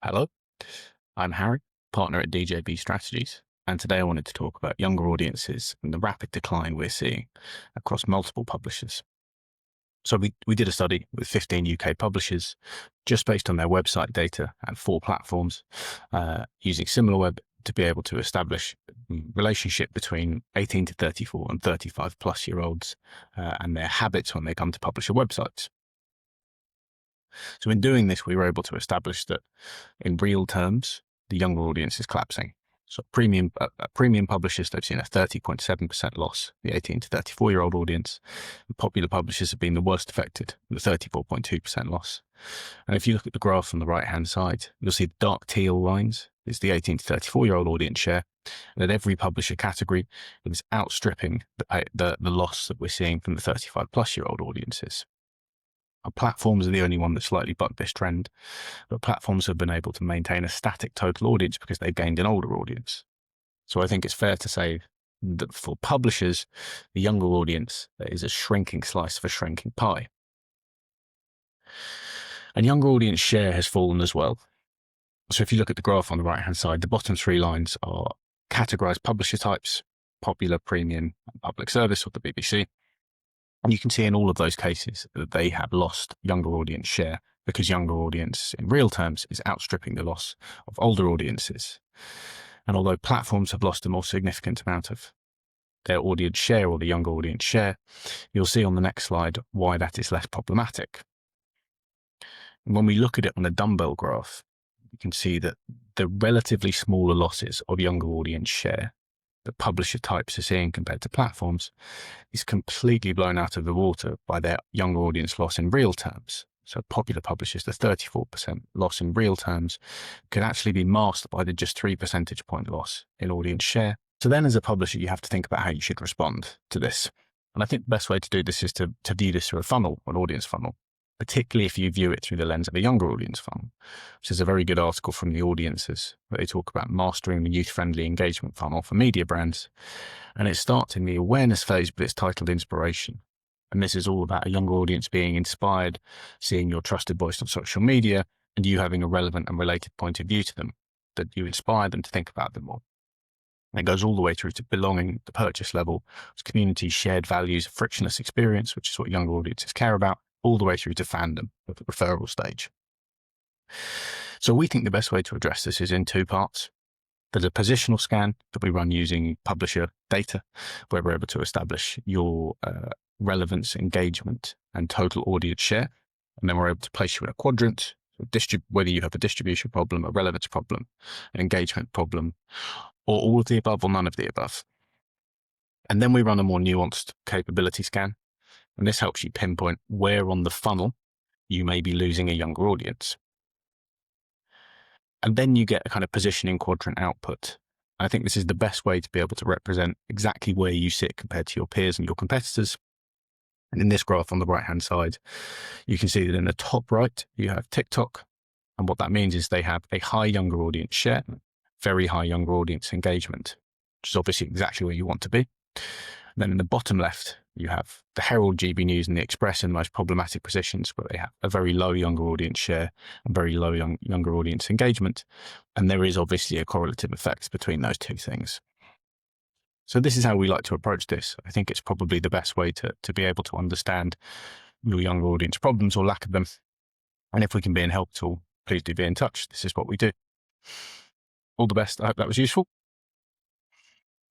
Hello, I'm Harry, partner at DJB Strategies, and today I wanted to talk about younger audiences and the rapid decline we're seeing across multiple publishers. So we did a study with 15 UK publishers just based on their website data and 4 platforms using Similarweb to be able to establish the relationship between 18 to 34 and 35 plus year olds and their habits when they come to publisher websites. So in doing this, we were able to establish that in real terms, the younger audience is collapsing. So premium publishers, they've seen a 30.7% loss, the 18 to 34-year-old audience. And popular publishers have been the worst affected, with a 34.2% loss. And if you look at the graph on the right-hand side, you'll see the dark teal lines is the 18 to 34-year-old audience share. And at every publisher category, it is outstripping the loss that we're seeing from the 35-plus-year-old audiences. Platforms are the only one that slightly bucked this trend, but platforms have been able to maintain a static total audience because they've gained an older audience. So I think it's fair to say that for publishers, the younger audience is a shrinking slice of a shrinking pie. And younger audience share has fallen as well. So if you look at the graph on the right-hand side, the bottom 3 lines are categorized publisher types: popular, premium, and public service, or the BBC. And you can see in all of those cases that they have lost younger audience share because younger audience in real terms is outstripping the loss of older audiences. And although platforms have lost a more significant amount of their audience share, or the younger audience share, you'll see on the next slide why that is less problematic. And when we look at it on a dumbbell graph, you can see that the relatively smaller losses of younger audience share that publisher types are seeing compared to platforms is completely blown out of the water by their younger audience loss in real terms. So popular publishers, the 34% loss in real terms could actually be masked by the just 3 percentage point loss in audience share. So then as a publisher, you have to think about how you should respond to this. And I think the best way to do this is to view this through a funnel, an audience funnel, particularly if you view it through the lens of a younger audience funnel. Which is a very good article from the Audiences where they talk about mastering the youth-friendly engagement funnel for media brands. And it starts in the awareness phase, but it's titled Inspiration. And this is all about a younger audience being inspired, seeing your trusted voice on social media, and you having a relevant and related point of view to them, that you inspire them to think about them more. And it goes all the way through to belonging, the purchase level, community, shared values, frictionless experience, which is what younger audiences care about, all the way through to fandom at the referral stage. So we think the best way to address this is in 2 parts. There's a positional scan that we run using publisher data, where we're able to establish your relevance, engagement, and total audience share. And then we're able to place you in a quadrant, whether you have a distribution problem, a relevance problem, an engagement problem, or all of the above or none of the above. And then we run a more nuanced capability scan. And this helps you pinpoint where on the funnel you may be losing a younger audience. And then you get a kind of positioning quadrant output. I think this is the best way to be able to represent exactly where you sit compared to your peers and your competitors. And in this graph on the right-hand side, you can see that in the top right, you have TikTok. And what that means is they have a high younger audience share, very high younger audience engagement, which is obviously exactly where you want to be. And then in the bottom left, you have the Herald, GB News, and the Express in the most problematic positions, where they have a very low younger audience share and very low younger audience engagement. And there is obviously a correlative effect between those 2 things. So this is how we like to approach this. I think it's probably the best way to be able to understand your younger audience problems or lack of them. And if we can be in help at all, please do be in touch. This is what we do. All the best. I hope that was useful.